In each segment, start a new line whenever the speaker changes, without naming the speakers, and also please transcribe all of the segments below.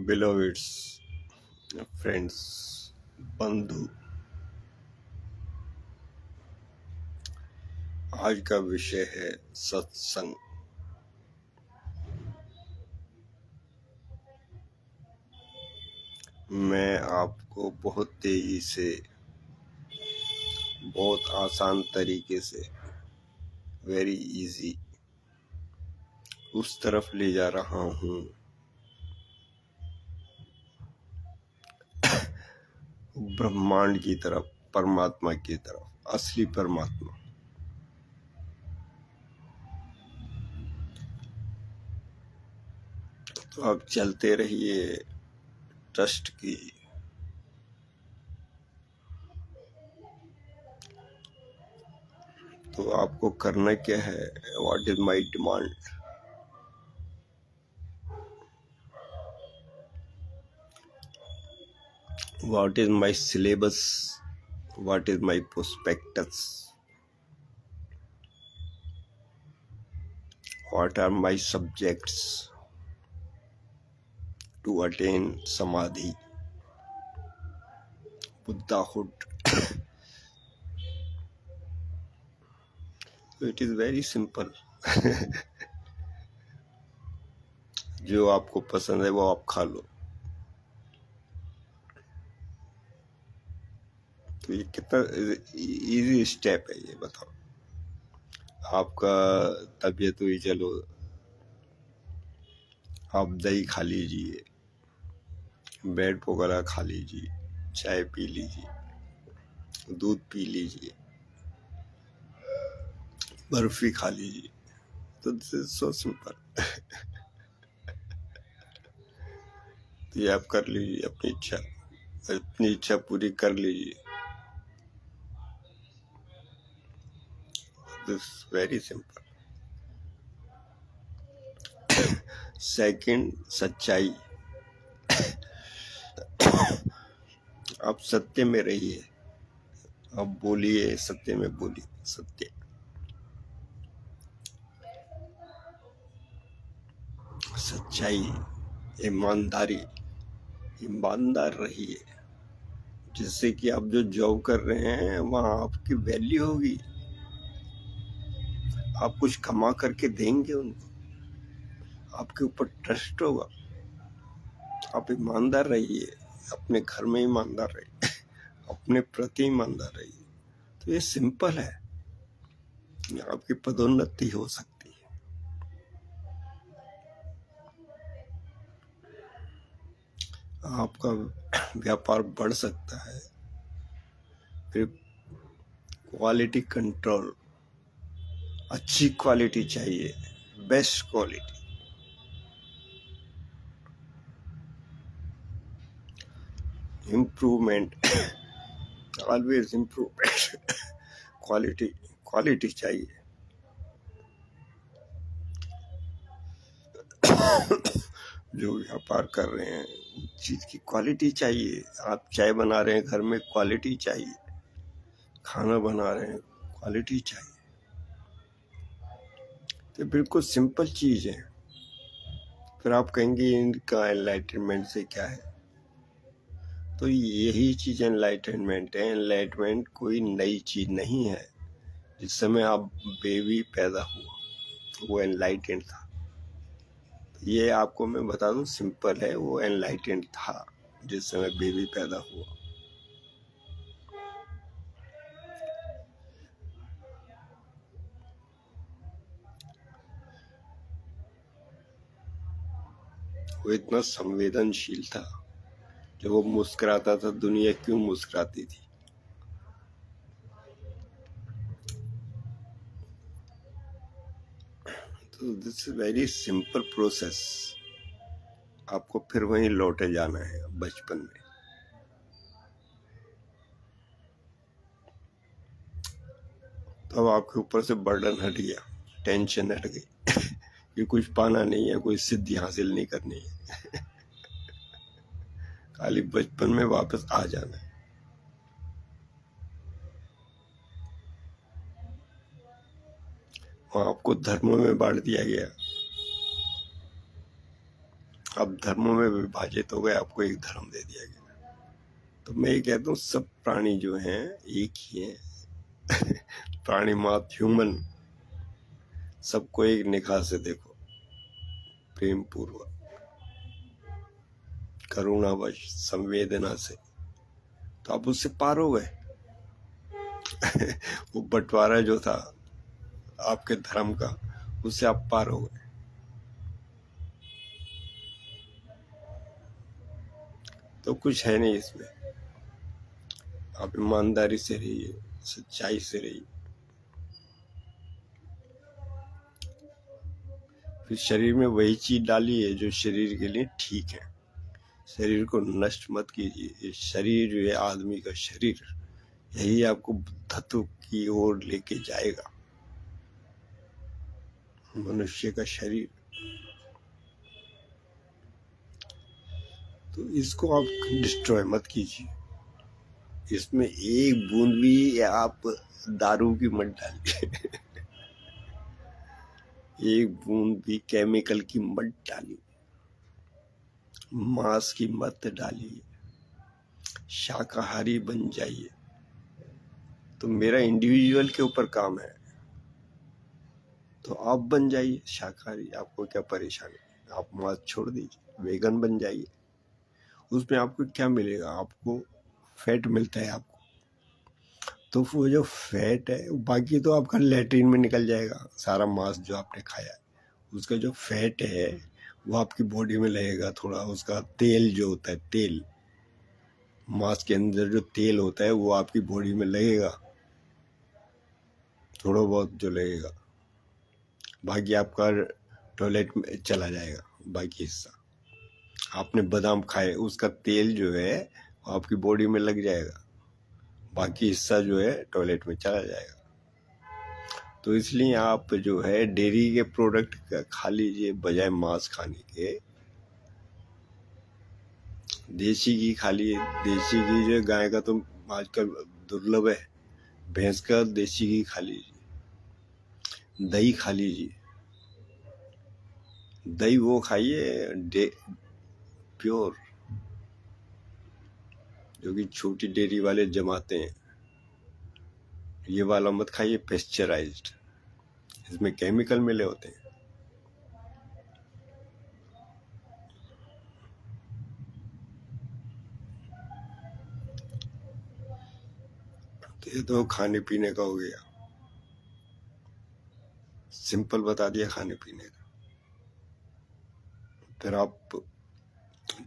बिलोविड्स, friends, बंधु, आज का विषय है सत्संग। मैं आपको बहुत तेजी से, बहुत आसान तरीके से, वेरी इजी उस तरफ ले जा रहा हूँ, ब्रह्मांड की तरफ, परमात्मा की तरफ, असली परमात्मा। तो आप चलते रहिए, ट्रस्ट की। तो आपको करना क्या है? What is my demand? What is my syllabus? What is my prospectus? What are my subjects to attain samadhi, Buddhahood? So it is very simple. जो आपको पसंद है वो आप खा लो। तो ये कितना इजी स्टेप है, ये बताओ। आपका तबीयत हुई, चलो आप दही खा लीजिए, ब्रेड पकौड़ा खा लीजिए, चाय पी लीजिए, दूध पी लीजिए, बर्फी खा लीजिए। तो दिस इज सो सिंपल। तो ये आप कर लीजिए, अपनी इच्छा पूरी कर लीजिए। This very simple. सेकंड, सच्चाई। आप सत्य में रहिए, आप बोलिए, सत्य में बोलिए। सत्य, सच्चाई, ईमानदारी। ईमानदार रहिए, जिससे कि आप जो जॉब कर रहे हैं वहाँ आपकी वैल्यू होगी। आप कुछ कमा करके देंगे उनको, आपके ऊपर ट्रस्ट होगा। आप ईमानदार रहिए, अपने घर में ईमानदार रहिए, अपने प्रति ईमानदार रहिए। तो ये सिंपल है, आपकी पदोन्नति हो सकती है। आपका व्यापार बढ़ सकता है। फिर क्वालिटी कंट्रोल, अच्छी क्वालिटी चाहिए, best quality. Improvement, always improvement. Quality चाहिए। जो व्यापार कर रहे हैं चीज की क्वालिटी चाहिए। आप चाय बना रहे हैं घर में, क्वालिटी चाहिए। खाना बना रहे हैं, क्वालिटी चाहिए। तो बिल्कुल सिंपल चीज है। फिर आप कहेंगे इनका एनलाइटनमेंट से क्या है? तो यही चीज एनलाइटनमेंट है। एनलाइटनमेंट कोई नई चीज नहीं है। जिस समय आप बेबी पैदा हुआ वो एनलाइटेंड था। ये आपको मैं बता दूं, सिंपल है, वो एनलाइटेंड था जिस समय बेबी पैदा हुआ। वो इतना संवेदनशील था। जब वो मुस्कुराता था, दुनिया क्यों मुस्कुराती थी? तो this is very simple process. आपको फिर वहीं लौटे जाना है बचपन में। तो अब आपके ऊपर से बर्डन हट गया, टेंशन हट गई। कि कुछ पाना नहीं है, कोई सिद्धि हासिल नहीं करनी है। खाली बचपन में वापस आ जाना है। वहाँ आपको धर्मों में बांट दिया गया। आप धर्मों में विभाजित हो गए, आपको एक धर्म दे दिया गया। तो मैं ये कहता हूँ सब प्राणी जो हैं एक ही हैं। प्राणी मात्र ह्यूमन, सबको एक निगाह से देखो, प्रेम पूर्वक, करुणावश, संवेदना से, तो आप उससे पार हो गए। वो बंटवारा जो था आपके धर्म का, उससे आप पार हो गए। तो कुछ है नहीं इसमें, आप ईमानदारी से रहिए, सच्चाई से रहिए। फिर शरीर में वही चीज डालिए जो शरीर के लिए ठीक है। शरीर को नष्ट मत कीजिए। ये शरीर जो है आदमी का शरीर, यही आपको बुद्धत्व की ओर लेके जाएगा। मनुष्य का शरीर, तो इसको आप डिस्ट्रॉय मत कीजिए। इसमें एक बूंद भी आप दारू की मत डालिए। एक बूंद भी केमिकल की मत डालिए, मांस की मत डालिए, शाकाहारी बन जाइए। तो मेरा इंडिविजुअल के ऊपर काम है, तो आप बन जाइए शाकाहारी। आपको क्या परेशानी, आप मांस छोड़ दीजिए, वेगन बन जाइए। उसमें आपको क्या मिलेगा, आपको फैट मिलता है आपको, तो वो जो फैट है बाकी तो आपका लैट्रिन में निकल जाएगा। सारा मांस जो आपने खाया है, उसका जो फैट है वो आपकी बॉडी में लगेगा। थोड़ा उसका तेल जो होता है, तेल, मांस के अंदर जो तेल होता है वो आपकी बॉडी में लगेगा, थोड़ा बहुत जो लगेगा। बाकी आपका टॉयलेट में चला जाएगा। बाकी हिस्सा आपने बादाम खाए, उसका तेल जो है वो आपकी बॉडी में लग जाएगा, बाकी हिस्सा जो है टॉयलेट में चला जाएगा। तो इसलिए आप जो है डेयरी के प्रोडक्ट खा लीजिए बजाय मांस खाने के। देसी घी खा लिए। देसी घी जो है गाय का तो आजकल दुर्लभ है। भैंस का देसी घी खा लीजिए। दही खा लीजिए। दही वो खाइए प्योर, जो कि छोटी डेयरी वाले जमाते हैं। ये वाला मत खाइए पेस्चराइज्ड, इसमें केमिकल मिले होते हैं। तो ये तो खाने पीने का हो गया, सिंपल बता दिया खाने पीने का। फिर आप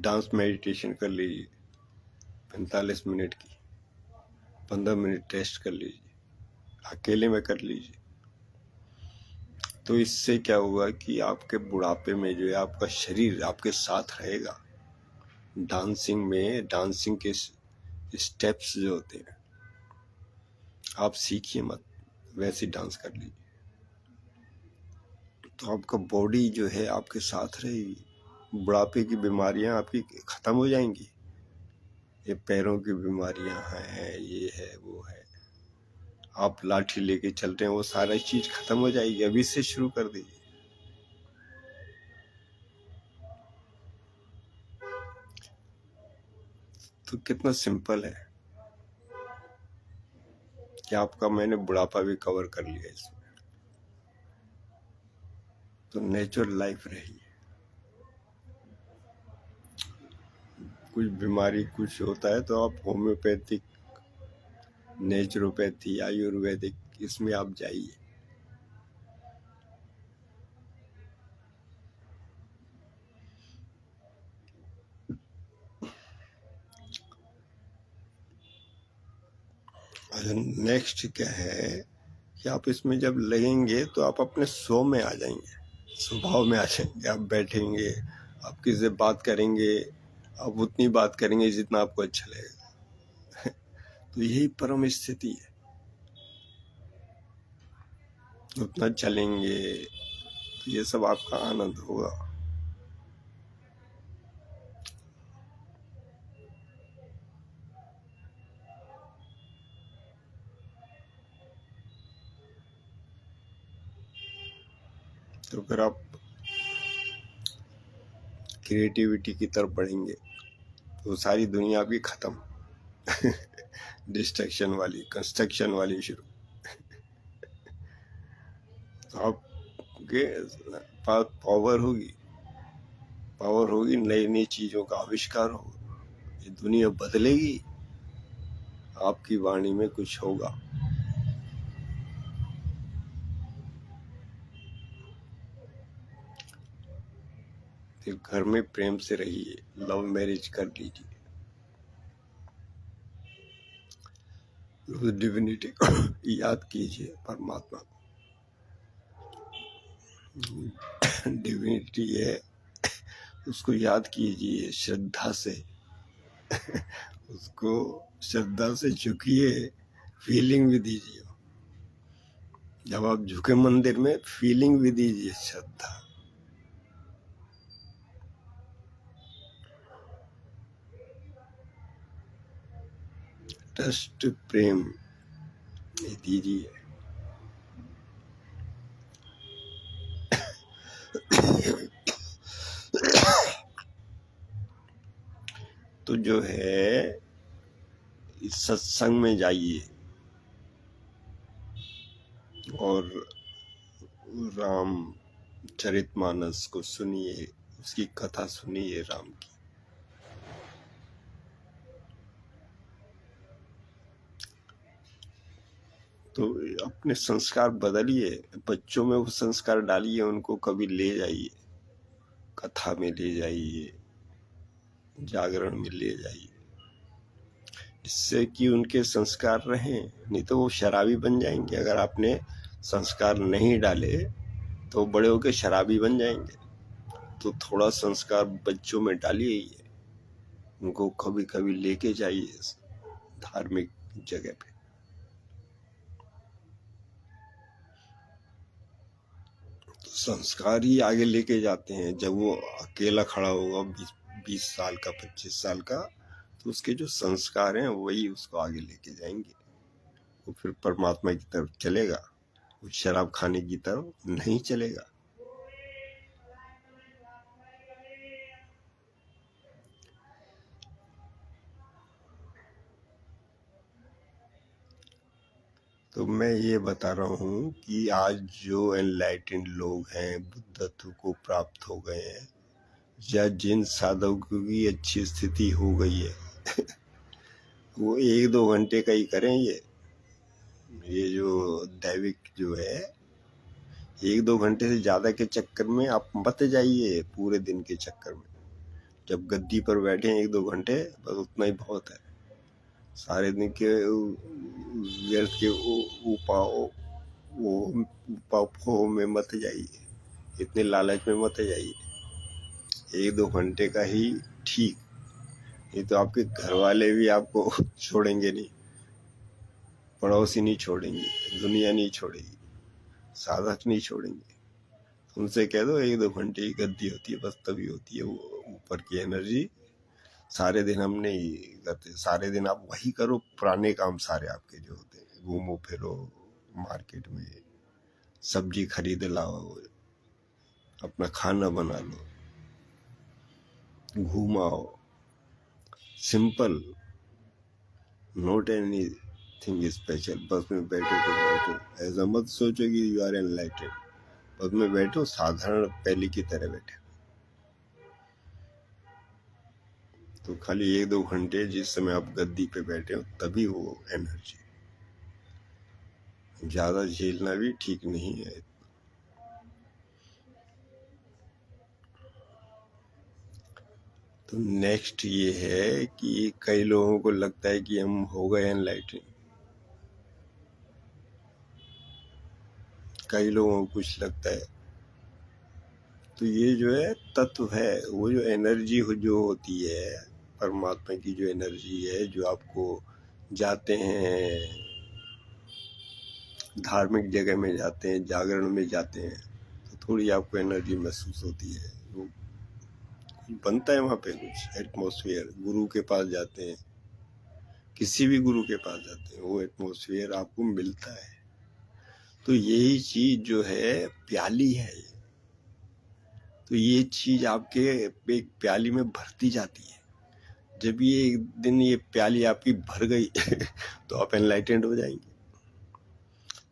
डांस मेडिटेशन कर लीजिए 45 मिनट की, 15 मिनट रेस्ट कर लीजिए, अकेले में कर लीजिए। तो इससे क्या होगा कि आपके बुढ़ापे में जो है आपका शरीर आपके साथ रहेगा। डांसिंग में, डांसिंग के स्टेप्स जो होते हैं आप सीखिए मत, वैसे डांस कर लीजिए, तो आपका बॉडी जो है आपके साथ रहेगी। बुढ़ापे की बीमारियां आपकी खत्म हो जाएंगी। ये पैरों की बीमारियां हैं, ये है वो है, आप लाठी लेके चल रहे हैं, वो सारा चीज खत्म हो जाएगी। अभी से शुरू कर दीजिए। तो कितना सिंपल है कि आपका मैंने बुढ़ापा भी कवर कर लिया इसमें। तो नेचुरल लाइफ रही। कुछ बीमारी कुछ होता है तो आप होम्योपैथिक, नेचुरोपैथी, आयुर्वेदिक, इसमें आप जाइए। नेक्स्ट क्या है कि आप इसमें जब लगेंगे तो आप अपने स्व में आ जाएंगे, स्वभाव में आ जाएंगे। आप बैठेंगे, आप किसी से बात करेंगे, आप उतनी बात करेंगे जितना आपको अच्छा लगेगा। तो यही परम स्थिति है। उतना चलेंगे तो ये सब आपका आनंद होगा। तो फिर आप क्रिएटिविटी की तरफ बढ़ेंगे तो सारी दुनिया आपकी खत्म। डिस्ट्रक्शन वाली, कंस्ट्रक्शन वाली शुरू। तो आपके पास पावर होगी, नई नई चीजों का आविष्कार होगा, ये दुनिया बदलेगी, आपकी वाणी में कुछ होगा। फिर घर में प्रेम से रहिए, लव मैरिज कर लीजिए, उस डिविनिटी को याद कीजिए, परमात्मा डिविनिटी है, उसको याद कीजिए श्रद्धा से। उसको श्रद्धा से झुकिए, फीलिंग भी दीजिए। जब आप झुके मंदिर में, फीलिंग भी दीजिए, श्रद्धा। ट्रस्ट, प्रेम ये दीजिए। तो जो है इस सत्संग में जाइए और राम चरितमानस को सुनिए, उसकी कथा सुनिए राम की। तो अपने संस्कार बदलिए, बच्चों में वो संस्कार डालिए, उनको कभी ले जाइए, कथा में ले जाइए, जागरण में ले जाइए, जिससे कि उनके संस्कार रहें। नहीं तो वो शराबी बन जाएंगे। अगर आपने संस्कार नहीं डाले तो बड़े होकर शराबी बन जाएंगे। तो थोड़ा संस्कार बच्चों में डालिए, उनको कभी कभी लेके जाइए धार्मिक जगह पे। तो संस्कार ही आगे लेके जाते हैं। जब वो अकेला खड़ा होगा 20 साल का, 25 साल का, तो उसके जो संस्कार हैं वही उसको आगे लेके जाएंगे। वो फिर परमात्मा की तरफ चलेगा, वो शराब खाने की तरफ नहीं चलेगा। तो मैं ये बता रहा हूँ कि आज जो एनलाइटेंड लोग हैं, बुद्धत्व को प्राप्त हो गए हैं, या जिन साधकों की अच्छी स्थिति हो गई है वो 1-2 घंटे का ही करें। ये जो दैविक जो है, 1-2 घंटे से ज्यादा के चक्कर में आप मत जाइए। पूरे दिन के चक्कर में जब गद्दी पर बैठे 1-2 घंटे, बस उतना ही बहुत है। सारे दिन के व्यर्थ के उपाओं में मत जाइए, इतने लालच में मत जाइए। 1-2 घंटे का ही ठीक। ये तो आपके घर वाले भी आपको छोड़ेंगे नहीं, पड़ोसी नहीं छोड़ेंगे, दुनिया नहीं छोड़ेगी, साधक नहीं छोड़ेंगे। उनसे कह दो 1-2 घंटे की गद्दी होती है, बस तभी होती है वो ऊपर की एनर्जी। सारे दिन हम नहीं करते। सारे दिन आप वही करो, पुराने काम सारे आपके जो होते हैं। घूमो फिरो, मार्केट में सब्जी खरीद लाओ, अपना खाना बना लो, घूमाओ, सिंपल, नॉट एनीथिंग स्पेशल। बस में बैठो तो बैठो, ऐसा मत सोचो कि यू आर एनलाइटेड। बस में बैठो, साधारण पहले की तरह बैठे। तो खाली 1-2 घंटे जिस समय आप गद्दी पे बैठे हो, तभी वो एनर्जी। ज्यादा झेलना भी ठीक नहीं है। तो नेक्स्ट ये है कि कई लोगों को लगता है कि हम हो गए एनलाइटेड, कई लोगों को कुछ लगता है। तो ये जो है तत्व है, वो जो एनर्जी जो होती है, परमात्मा की जो एनर्जी है, जो आपको जाते हैं धार्मिक जगह में, जाते हैं जागरण में जाते हैं, तो थोड़ी आपको एनर्जी महसूस होती है। वो बनता है वहाँ पे कुछ एटमॉस्फेयर। गुरु के पास जाते हैं, किसी भी गुरु के पास जाते हैं, वो एटमॉस्फेयर आपको मिलता है। तो यही चीज जो है प्याली है। तो तो ये चीज आपके एक प्याली में भरती जाती है। जब ये एक दिन ये प्याली आपकी भर गई तो आप एनलाइटेंड हो जाएंगे।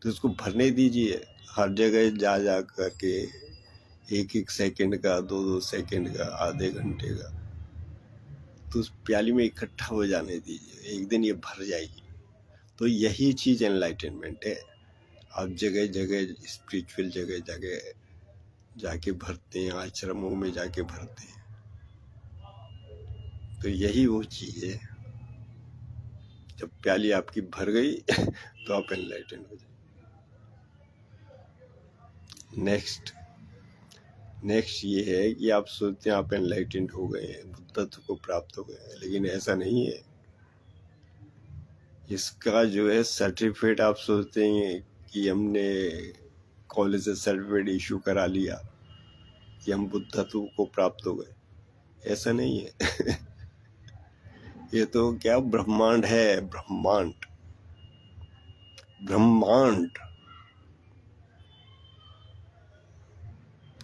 तो इसको भरने दीजिए, हर जगह जा जा करके 1-1 सेकंड का, 2-2 सेकंड का, आधे घंटे का, तो उस प्याली में इकट्ठा हो जाने दीजिए, एक दिन ये भर जाएगी। तो यही चीज एनलाइटनमेंट है। आप जगह जगह स्पिरिचुअल जगह जगह जाके भरते हैं, आश्रमों में जाके भरते हैं, तो यही वो चीज है। जब प्याली आपकी भर गई तो आप एनलाइटन हो जाए। नेक्स्ट ये है कि आप सोचते हैं आप एनलाइटेंड हो गए हैं, बुद्धत्व को प्राप्त हो गए हैं, लेकिन ऐसा नहीं है। इसका जो है सर्टिफिकेट आप सोचते हैं कि हमने कॉलेज से सर्टिफिकेट इशू करा लिया कि हम बुद्धत्व को प्राप्त हो गए, ऐसा नहीं है। ये तो क्या ब्रह्मांड है, ब्रह्मांड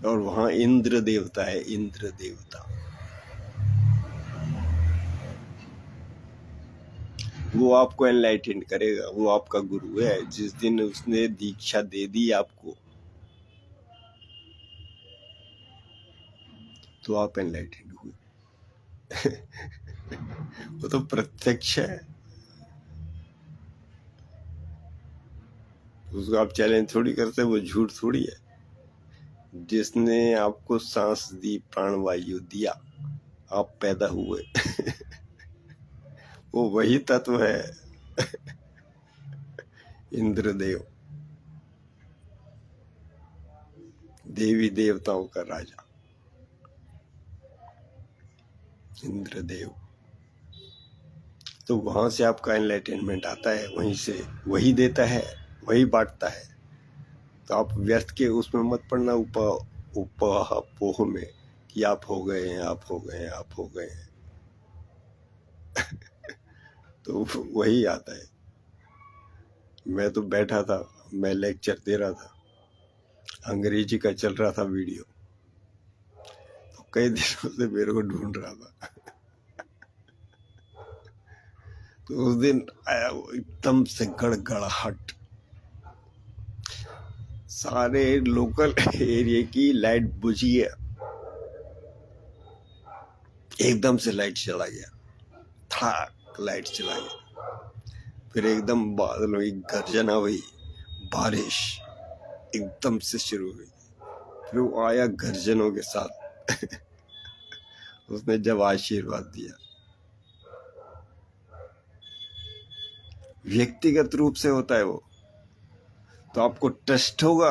और वहां इंद्र देवता है, इंद्र देवता। वो आपको एनलाइटेंड करेगा, वो आपका गुरु है। जिस दिन उसने दीक्षा दे दी आपको तो आप एनलाइटेंड हुए। वो तो प्रत्यक्ष है, उसको आप चैलेंज थोड़ी करते, वो झूठ थोड़ी है। जिसने आपको सांस दी, प्राणवायु दिया, आप पैदा हुए, वो वही तत्व है। इंद्रदेव, देवी देवताओं का राजा इंद्रदेव। तो वहां से आपका एनलाइटेनमेंट आता है, वहीं से वही देता है, वही बांटता है। तो आप व्यर्थ के उसमें मत पड़ना, उपापोह में कि आप हो गए हैं, आप हो गए हैं, आप हो गए हैं। तो वही आता है। मैं तो बैठा था, मैं लेक्चर दे रहा था, अंग्रेजी का चल रहा था वीडियो, तो कई दिनों से मेरे को ढूंढ रहा था। तो उस दिन आया वो एकदम से गड़गड़ाहट, सारे लोकल एरिया की लाइट बुझी है, एकदम से लाइट चला गया, थाक लाइट चला गया। फिर एकदम बादल हुई, गर्जना हुई, बारिश एकदम से शुरू हुई। फिर वो आया गर्जनों के साथ। उसने जब आशीर्वाद दिया, व्यक्तिगत रूप से होता है वो, तो आपको ट्रस्ट होगा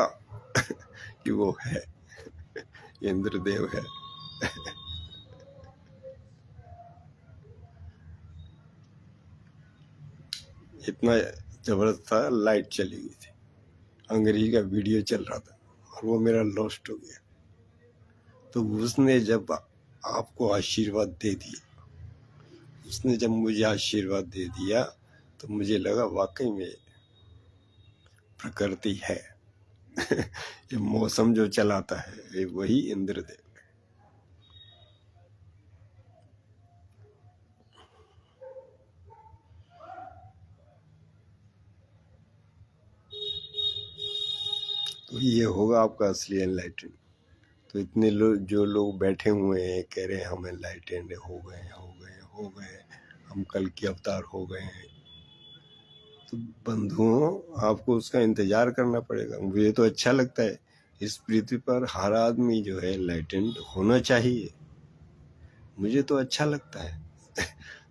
कि वो है, इंद्रदेव है। इतना जबरदस्त था, लाइट चली गई थी, अंग्रेजी का वीडियो चल रहा था और वो मेरा लॉस्ट हो गया। तो उसने जब आपको आशीर्वाद दे दिया, उसने जब मुझे आशीर्वाद दे दिया, तो मुझे लगा वाकई में प्रकृति है। ये मौसम जो चलाता है, ये वही इंद्रदेव। तो ये होगा आपका असली एनलाइटन। तो इतने लोग, जो लोग बैठे हुए हैं कह रहे हैं हम एनलाइटेंड हो गए, हो गए, हम कल की अवतार हो गए हैं, तो बंधुओं आपको उसका इंतजार करना पड़ेगा। मुझे तो अच्छा लगता है, इस पृथ्वी पर हर आदमी जो है एनलाइटेंड होना चाहिए, मुझे तो अच्छा लगता है।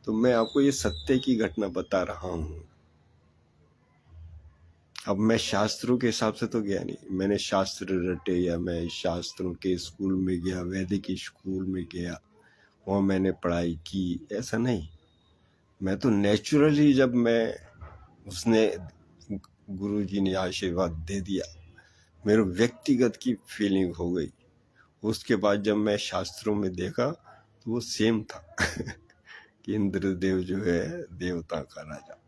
तो मैं आपको ये सत्य की घटना बता रहा हूँ। अब मैं शास्त्रों के हिसाब से तो गया नहीं, मैंने शास्त्र रटे या मैं शास्त्रों के स्कूल में गया, वैदिक स्कूल में गया, वहाँ मैंने पढ़ाई की, ऐसा नहीं। मैं तो नेचुरली, जब मैं उसने गुरुजी ने आशीर्वाद दे दिया, मेरे व्यक्तिगत की फीलिंग हो गई। उसके बाद जब मैं शास्त्रों में देखा तो वो सेम था कि इंद्रदेव जो है देवता का राजा।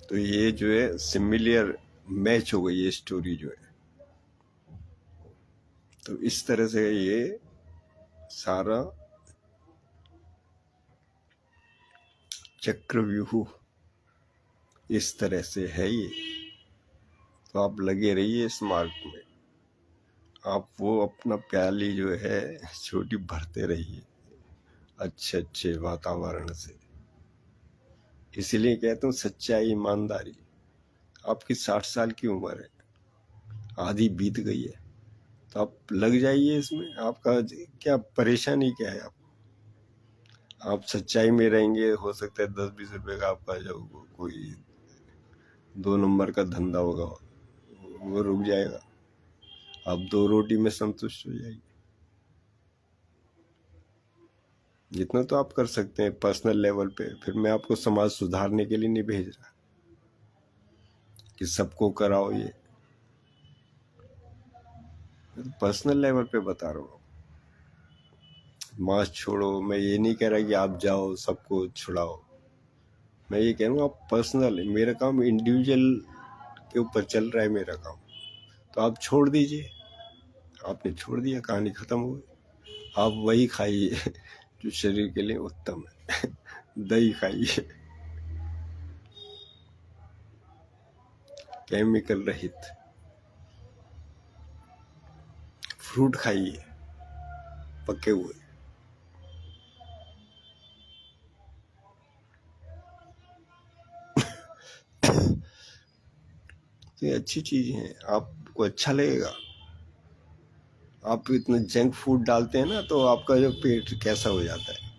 तो ये जो है सिमिलियर मैच हो गई ये स्टोरी जो है। तो इस तरह से ये सारा चक्रव्यूह इस तरह से है ये। तो आप लगे रहिए इस मार्ग में, आप वो अपना प्याली जो है छोटी भरते रहिए अच्छे अच्छे वातावरण से। इसीलिए कहता हूँ सच्चाई ईमानदारी। आपकी 60 साल की उम्र है, आधी बीत गई है, तो आप लग जाइए इसमें। आपका क्या परेशानी क्या है? आप सच्चाई में रहेंगे, हो सकता है 10-20 रुपए का आपका जो कोई 2 नंबर का धंधा होगा वो रुक जाएगा, आप 2 रोटी में संतुष्ट हो जाएंगे। जितना तो आप कर सकते हैं पर्सनल लेवल पे। फिर मैं आपको समाज सुधारने के लिए नहीं भेज रहा कि सबको कराओ, ये पर्सनल लेवल पे बता रहा हूँ। मांस छोड़ो, मैं ये नहीं कह रहा कि आप जाओ सबको छुड़ाओ। मैं ये कह रहा हूँ आप पर्सनल, मेरा काम इंडिविजुअल के ऊपर चल रहा है मेरा काम, तो आप छोड़ दीजिए। आपने छोड़ दिया, कहानी खत्म हो गई। आप वही खाइए जो शरीर के लिए उत्तम है। दही खाइए, केमिकल रहित। फ्रूट खाइए पके हुए। तो ये अच्छी चीजें हैं, आपको अच्छा लगेगा। आप इतना जंक फूड डालते हैं ना, तो आपका जो पेट कैसा हो जाता है।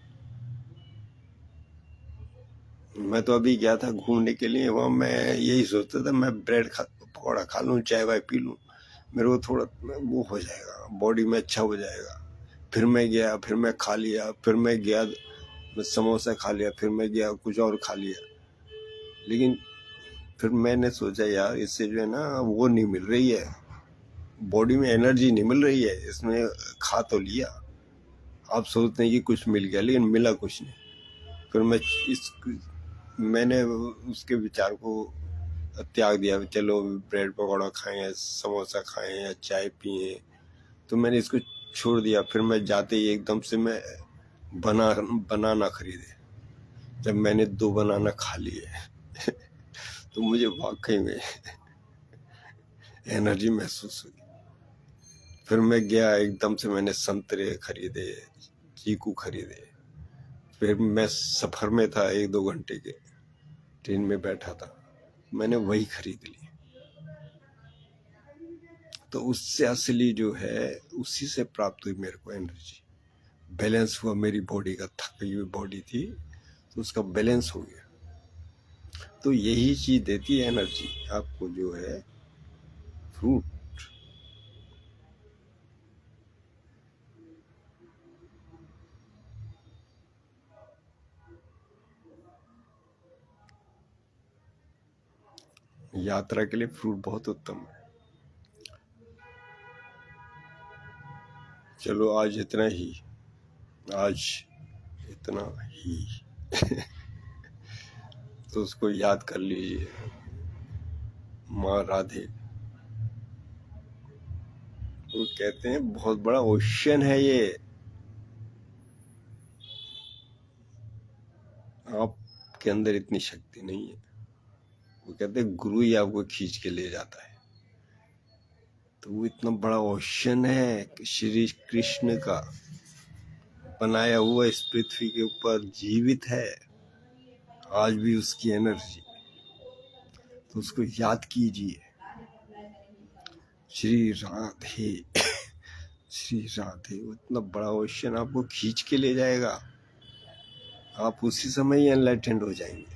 मैं तो अभी गया था घूमने के लिए, वहाँ मैं यही सोचता था मैं ब्रेड पकौड़ा खा लूँ, चाय वाय पी लूँ, मेरे को थोड़ा वो हो जाएगा, बॉडी में अच्छा हो जाएगा। फिर मैं गया, फिर मैं खा लिया, फिर मैं गया, मैं समोसा खा लिया, फिर मैं गया कुछ और खा लिया। लेकिन फिर मैंने सोचा यार इससे जो है ना वो नहीं मिल रही है, बॉडी में एनर्जी नहीं मिल रही है। इसमें खा तो लिया, आप सोचते हैं कि कुछ मिल गया, लेकिन मिला कुछ नहीं। फिर मैंने उसके विचार को त्याग दिया, चलो ब्रेड पकौड़ा खाएं या समोसा खाएं या चाय पिए। तो मैंने इसको छोड़ दिया। फिर मैं जाते ही एकदम से मैं बनाना खरीदे। जब मैंने 2 बनाना खा लिए तो मुझे वाकई में एनर्जी महसूस हुई। फिर मैं गया, एकदम से मैंने संतरे खरीदे, चीकू खरीदे। फिर मैं सफ़र में था 1-2 घंटे के, ट्रेन में बैठा था, मैंने वही खरीद ली। तो उससे असली जो है उसी से प्राप्त हुई मेरे को एनर्जी। बैलेंस हुआ मेरी बॉडी का, थकी हुई बॉडी थी तो उसका बैलेंस हो गया। तो यही चीज देती है एनर्जी आपको जो है फ्रूट। यात्रा के लिए फ्रूट बहुत उत्तम है। चलो आज इतना ही, आज इतना ही। तो उसको याद कर लीजिए, माँ राधे। वो कहते हैं बहुत बड़ा ओशन है ये, आपके अंदर इतनी शक्ति नहीं है। वो कहते हैं गुरु ही आपको खींच के ले जाता है। तो वो इतना बड़ा ओशन है श्री कृष्ण का बनाया हुआ, इस पृथ्वी के ऊपर जीवित है आज भी उसकी एनर्जी। तो उसको याद कीजिए, श्री राधे। श्री राधे। इतना बड़ा ओशन आपको खींच के ले जाएगा, आप उसी समय ही एनलाइटेंड हो जाएंगे।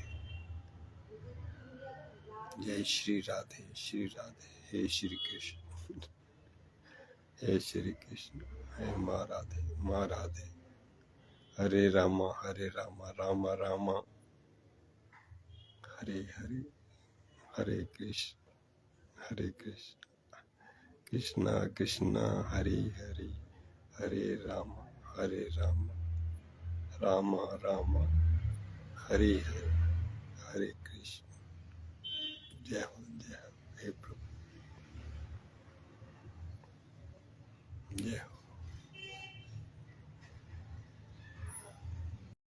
जय श्री राधे, श्री राधे। हे श्री कृष्ण, हे श्री कृष्ण, हे माँ राधे, माँ राधे। हरे रामा रामा रामा हरे हरे, हरे कृष्ण कृष्णा कृष्णा हरे हरे, हरे राम रामा रामा हरे हरे, हरे कृष्ण। जय हो।